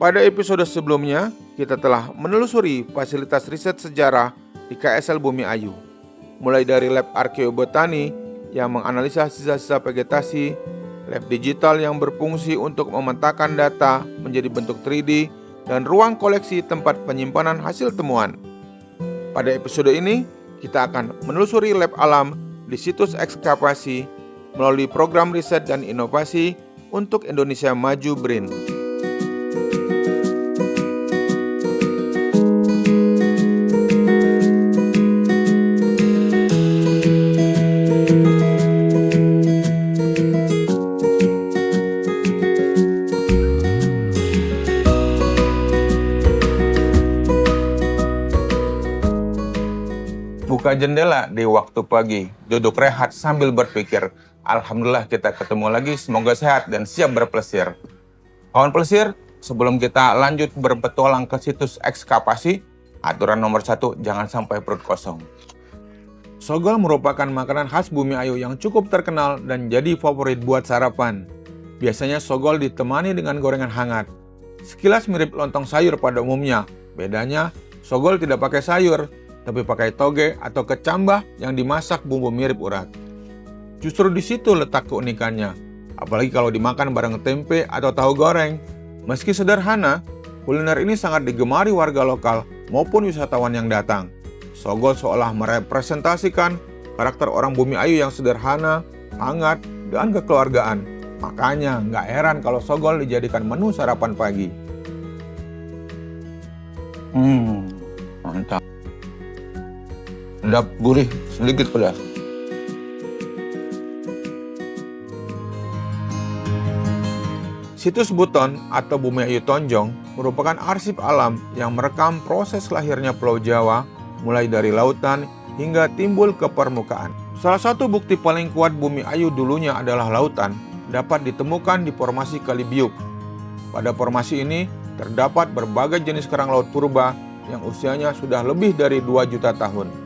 Pada episode sebelumnya, kita telah menelusuri fasilitas riset sejarah di KSL Bumi Ayu. Mulai dari lab arkeobotani yang menganalisa sisa-sisa vegetasi, lab digital yang berfungsi untuk memetakan data menjadi bentuk 3D, dan ruang koleksi tempat penyimpanan hasil temuan. Pada episode ini, kita akan menelusuri lab alam di situs ekskavasi melalui program riset dan inovasi untuk Indonesia Maju BRIN. Buka jendela di waktu pagi, duduk rehat sambil berpikir, alhamdulillah kita ketemu lagi, semoga sehat dan siap berpelesir. Kawan pelesir, sebelum kita lanjut berpetualang ke situs ekskavasi, aturan nomor 1, jangan sampai perut kosong. Sogol merupakan makanan khas Bumi Ayu yang cukup terkenal dan jadi favorit buat sarapan. Biasanya sogol ditemani dengan gorengan hangat. Sekilas mirip lontong sayur pada umumnya, bedanya sogol tidak pakai sayur, tapi pakai toge atau kecambah yang dimasak bumbu mirip urat. Justru di situ letak keunikannya, apalagi kalau dimakan bareng tempe atau tahu goreng. Meski sederhana, kuliner ini sangat digemari warga lokal maupun wisatawan yang datang. Sogol seolah merepresentasikan karakter orang Bumi Ayu yang sederhana, hangat, dan kekeluargaan. Makanya nggak heran kalau sogol dijadikan menu sarapan pagi. Mantap. Sedap, gurih, sedikit pedas. Situs Buton atau Bumi Ayu Tonjong merupakan arsip alam yang merekam proses lahirnya Pulau Jawa mulai dari lautan hingga timbul ke permukaan. Salah satu bukti paling kuat Bumi Ayu dulunya adalah lautan dapat ditemukan di formasi Kali Biuk. Pada formasi ini terdapat berbagai jenis kerang laut purba yang usianya sudah lebih dari 2 juta tahun.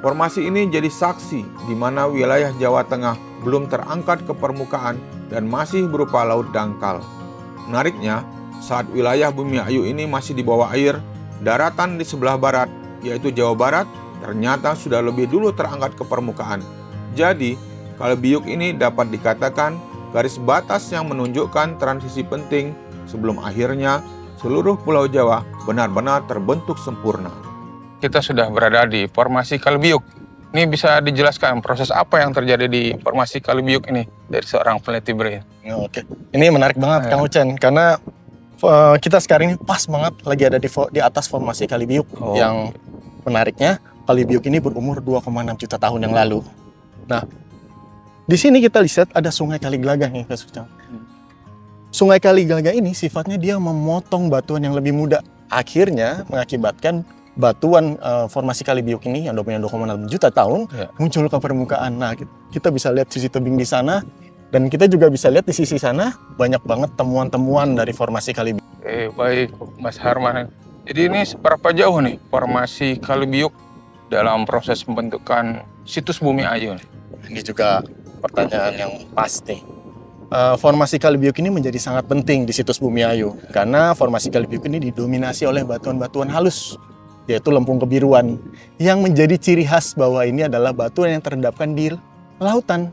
Formasi ini jadi saksi di mana wilayah Jawa Tengah belum terangkat ke permukaan dan masih berupa laut dangkal. Menariknya, saat wilayah Bumi Ayu ini masih di bawah air, daratan di sebelah barat, yaitu Jawa Barat, ternyata sudah lebih dulu terangkat ke permukaan. Jadi, Kali Biuk ini dapat dikatakan garis batas yang menunjukkan transisi penting sebelum akhirnya seluruh Pulau Jawa benar-benar terbentuk sempurna. Kita sudah berada di formasi Kali Biuk. Ini bisa dijelaskan proses apa yang terjadi di formasi Kali Biuk ini dari seorang peneliti BRIN. Oke, ini menarik banget Kang Ucen karena kita sekarang ini pas banget lagi ada di atas formasi Kali Biuk. Yang menariknya Kali Biuk ini berumur 2,6 juta tahun yang lalu. Nah, di sini kita lihat ada Sungai Kali Glagah nih, Kang Ucen. Sungai Kali Glagah ini sifatnya dia memotong batuan yang lebih muda, akhirnya mengakibatkan batuan formasi Kali Biuk ini yang dominan 2,6 juta tahun muncul ke permukaan. Nah, kita bisa lihat sisi tebing di sana dan kita juga bisa lihat di sisi sana banyak banget temuan-temuan dari formasi Kali Biuk. Baik, Mas Harman. Jadi ini seberapa jauh nih formasi Kali Biuk dalam proses pembentukan situs Bumi Ayu? Ini juga pertanyaan yang pasti. Formasi Kali Biuk ini menjadi sangat penting di situs Bumi Ayu karena formasi Kali Biuk ini didominasi oleh batuan-batuan halus, yaitu lempung kebiruan, yang menjadi ciri khas bahwa ini adalah batuan yang terendapkan di lautan.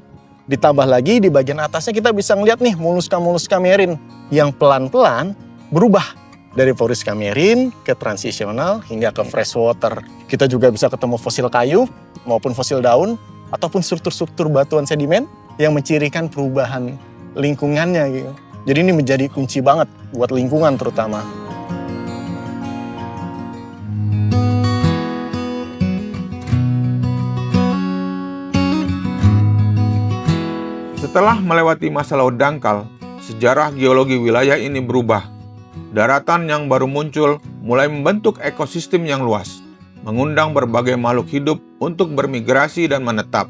Ditambah lagi di bagian atasnya kita bisa ngeliat nih moluska-moluska marine yang pelan-pelan berubah dari Forusca marine ke transisional hingga ke freshwater. Kita juga bisa ketemu fosil kayu maupun fosil daun ataupun struktur-struktur batuan sedimen yang mencirikan perubahan lingkungannya gitu. Jadi ini menjadi kunci banget buat lingkungan terutama. Setelah melewati masa laut dangkal, sejarah geologi wilayah ini berubah. Daratan yang baru muncul mulai membentuk ekosistem yang luas, mengundang berbagai makhluk hidup untuk bermigrasi dan menetap.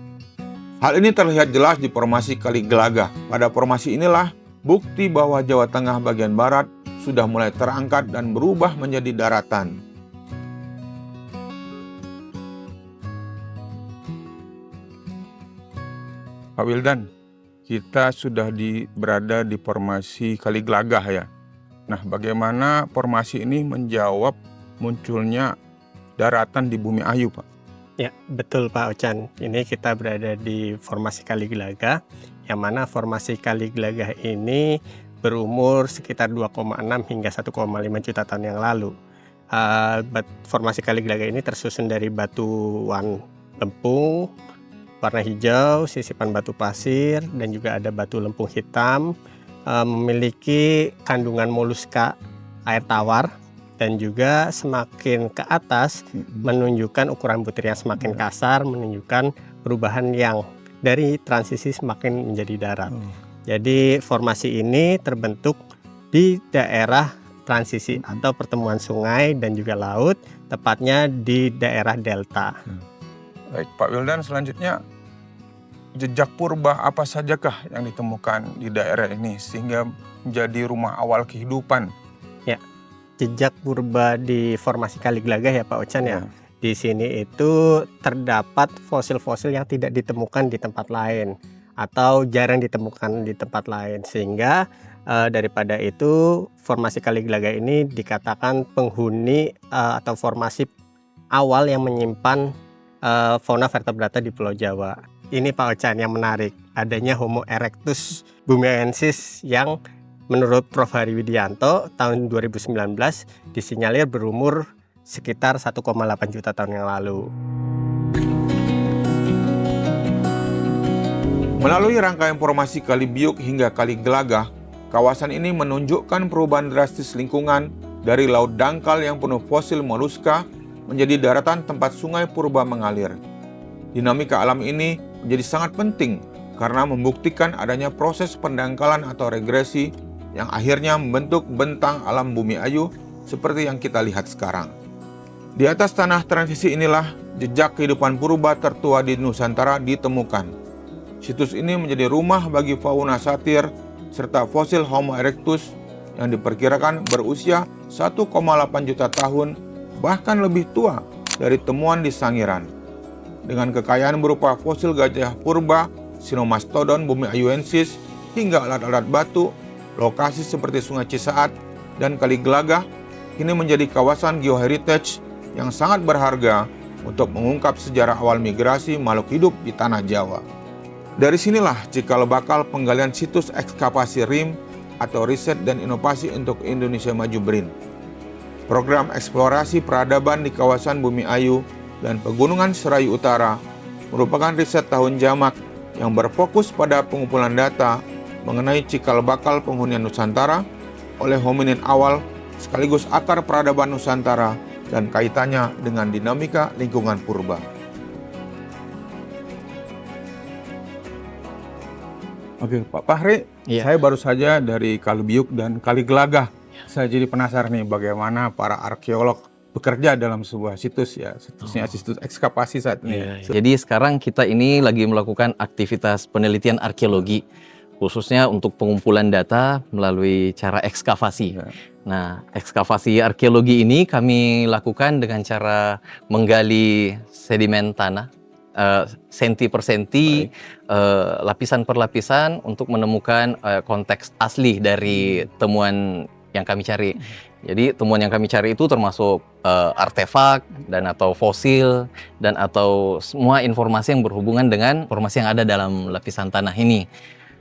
Hal ini terlihat jelas di formasi Kali Glagah. Pada formasi inilah bukti bahwa Jawa Tengah bagian barat sudah mulai terangkat dan berubah menjadi daratan. Pak Wildan, kita sudah berada di formasi Kali Glagah ya. Nah, bagaimana formasi ini menjawab munculnya daratan di Bumi Ayu, Pak? Ya, betul Pak Ocan. Ini kita berada di formasi Kali Gelagah, yang mana formasi Kali Gelagah ini berumur sekitar 2,6 hingga 1,5 juta tahun yang lalu. Formasi Kali Gelagah ini tersusun dari batuan lempung warna hijau, sisipan batu pasir, dan juga ada batu lempung hitam, memiliki kandungan moluska air tawar, dan juga semakin ke atas menunjukkan ukuran butir yang semakin kasar, menunjukkan perubahan yang dari transisi semakin menjadi darat. Jadi formasi ini terbentuk di daerah transisi atau pertemuan sungai dan juga laut, tepatnya di daerah delta. Baik, Pak Wildan, selanjutnya jejak purba apa sajakah yang ditemukan di daerah ini sehingga menjadi rumah awal kehidupan? Ya, jejak purba di formasi Kali Gelagah ya Pak Ocan ya. Di sini itu terdapat fosil-fosil yang tidak ditemukan di tempat lain atau jarang ditemukan di tempat lain, sehingga daripada itu formasi Kali Gelagah ini dikatakan penghuni atau formasi awal yang menyimpan fauna vertebrata di Pulau Jawa. Ini Pak Ocan yang menarik, adanya Homo erectus bumiaensis yang menurut Prof. Hari Widianto tahun 2019 disinyalir berumur sekitar 1,8 juta tahun yang lalu. Melalui rangkaian formasi Kali Biuk hingga Kali Gelagah, kawasan ini menunjukkan perubahan drastis lingkungan dari laut dangkal yang penuh fosil moluska menjadi daratan tempat sungai purba mengalir. Dinamika alam ini menjadi sangat penting karena membuktikan adanya proses pendangkalan atau regresi yang akhirnya membentuk bentang alam Bumi Ayu seperti yang kita lihat sekarang. Di atas tanah transisi inilah jejak kehidupan purba tertua di Nusantara ditemukan. Situs ini menjadi rumah bagi fauna satir serta fosil Homo erectus yang diperkirakan berusia 1,8 juta tahun, bahkan lebih tua dari temuan di Sangiran. Dengan kekayaan berupa fosil gajah purba, Sinomastodon bumiayuensis, hingga alat-alat batu, lokasi seperti Sungai Cisaat dan Kali Gelagah kini menjadi kawasan geoheritage yang sangat berharga untuk mengungkap sejarah awal migrasi makhluk hidup di tanah Jawa. Dari sinilah cikal bakal penggalian situs ekskavasi RIM atau Riset dan Inovasi untuk Indonesia Maju BRIN. Program eksplorasi peradaban di kawasan Bumi Ayu dan Pegunungan Serayu Utara merupakan riset tahun jamak yang berfokus pada pengumpulan data mengenai cikal bakal penghunian Nusantara oleh hominin awal sekaligus akar peradaban Nusantara dan kaitannya dengan dinamika lingkungan purba. Oke, Pak Fahri, saya baru saja dari Kali Biuk dan Kali Gelagah. Saya jadi penasaran nih bagaimana para arkeolog bekerja dalam sebuah situs ya, situs ekskavasi saat ini. Jadi sekarang kita ini lagi melakukan aktivitas penelitian arkeologi, khususnya untuk pengumpulan data melalui cara ekskavasi. Nah, ekskavasi arkeologi ini kami lakukan dengan cara menggali sedimen tanah, senti per senti, lapisan per lapisan untuk menemukan konteks asli dari temuan yang kami cari. Jadi temuan yang kami cari itu termasuk artefak dan atau fosil dan atau semua informasi yang berhubungan dengan informasi yang ada dalam lapisan tanah ini.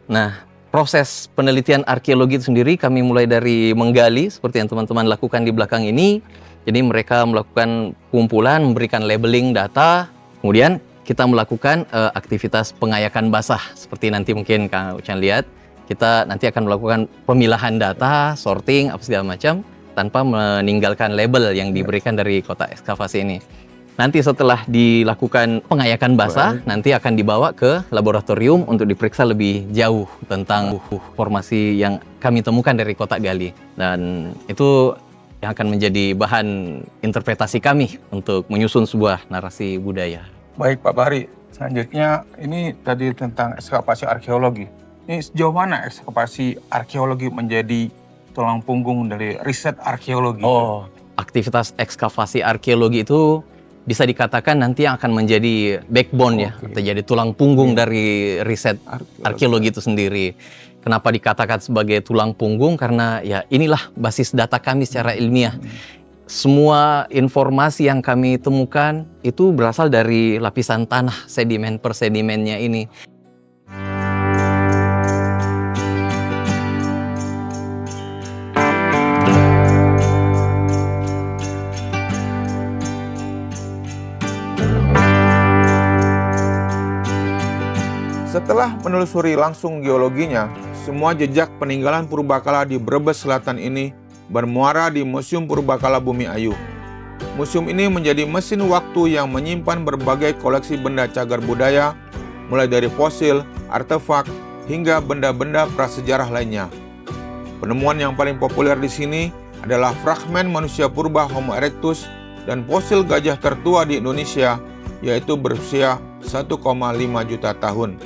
Nah, proses penelitian arkeologi itu sendiri kami mulai dari menggali seperti yang teman-teman lakukan di belakang ini. Jadi mereka melakukan pengumpulan, memberikan labeling data, kemudian kita melakukan aktivitas pengayakan basah seperti nanti mungkin Kang Ucan lihat. Kita nanti akan melakukan pemilahan data, sorting, apa segala macam tanpa meninggalkan label yang diberikan dari kotak ekskavasi ini. Nanti setelah dilakukan pengayakan basah, nanti akan dibawa ke laboratorium untuk diperiksa lebih jauh tentang formasi yang kami temukan dari kotak gali. Dan itu yang akan menjadi bahan interpretasi kami untuk menyusun sebuah narasi budaya. Baik Pak Fahri, selanjutnya ini tadi tentang ekskavasi arkeologi. Ini sejauh mana ekskavasi arkeologi menjadi tulang punggung dari riset arkeologi? Oh, aktivitas ekskavasi arkeologi itu bisa dikatakan nanti yang akan menjadi backbone ya, atau jadi tulang punggung dari riset arkeologi itu sendiri. Kenapa dikatakan sebagai tulang punggung? Karena ya inilah basis data kami secara ilmiah. Semua informasi yang kami temukan itu berasal dari lapisan tanah, sedimen per sedimennya ini. Setelah menelusuri langsung geologinya, semua jejak peninggalan purbakala di Brebes Selatan ini bermuara di Museum Purbakala Bumi Ayu. Museum ini menjadi mesin waktu yang menyimpan berbagai koleksi benda cagar budaya, mulai dari fosil, artefak, hingga benda-benda prasejarah lainnya. Penemuan yang paling populer di sini adalah fragmen manusia purba Homo erectus dan fosil gajah tertua di Indonesia, yaitu berusia 1,5 juta tahun.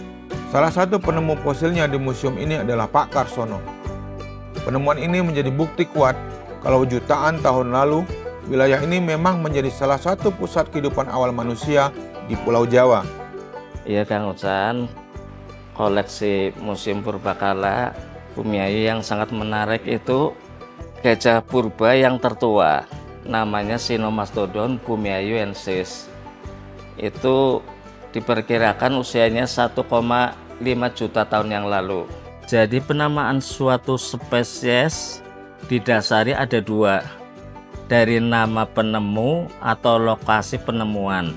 Salah satu penemu fosilnya di museum ini adalah Pak Karsono. Penemuan ini menjadi bukti kuat kalau jutaan tahun lalu, wilayah ini memang menjadi salah satu pusat kehidupan awal manusia di Pulau Jawa. Iya Kang Ucan, koleksi Museum Purbakala Bumi Ayu yang sangat menarik itu gajah purba yang tertua, namanya Sinomastodon bumiayuensis. Itu diperkirakan usianya 1,5 juta tahun yang lalu. Jadi penamaan suatu spesies didasari ada dua, dari nama penemu atau lokasi penemuan.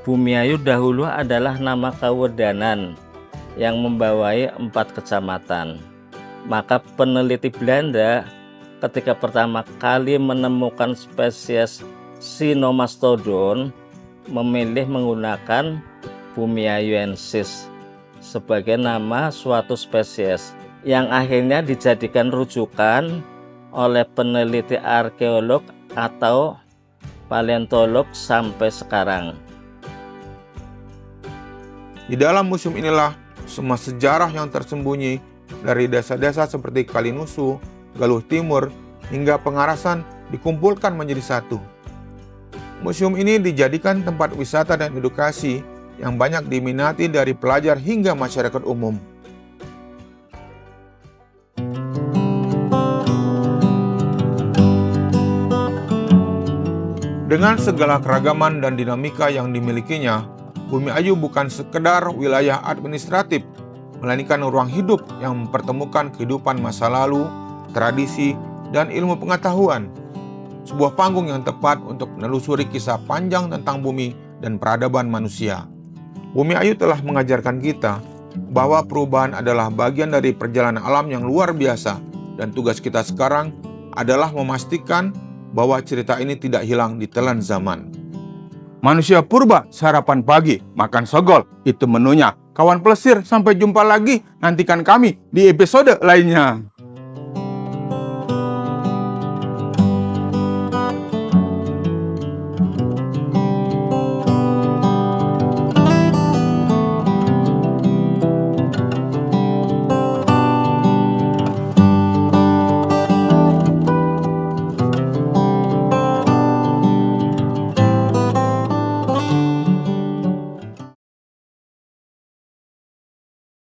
Bumi Ayu dahulu adalah nama kawedanan yang membawai 4 kecamatan. Maka peneliti Belanda ketika pertama kali menemukan spesies Sinomastodon memilih menggunakan bumiayuensis sebagai nama suatu spesies yang akhirnya dijadikan rujukan oleh peneliti arkeolog atau paleontolog sampai sekarang. Di dalam museum inilah semua sejarah yang tersembunyi dari desa-desa seperti Kalinusu, Galuh Timur, hingga Pengarasan dikumpulkan menjadi satu. Museum ini dijadikan tempat wisata dan edukasi yang banyak diminati dari pelajar hingga masyarakat umum. Dengan segala keragaman dan dinamika yang dimilikinya, Bumi Ayu bukan sekedar wilayah administratif, melainkan ruang hidup yang mempertemukan kehidupan masa lalu, tradisi, dan ilmu pengetahuan. Sebuah panggung yang tepat untuk menelusuri kisah panjang tentang bumi dan peradaban manusia. Bumi Ayu telah mengajarkan kita bahwa perubahan adalah bagian dari perjalanan alam yang luar biasa, dan tugas kita sekarang adalah memastikan bahwa cerita ini tidak hilang di telan zaman. Manusia purba sarapan pagi, makan sogol, itu menunya. Kawan pelesir, sampai jumpa lagi, nantikan kami di episode lainnya.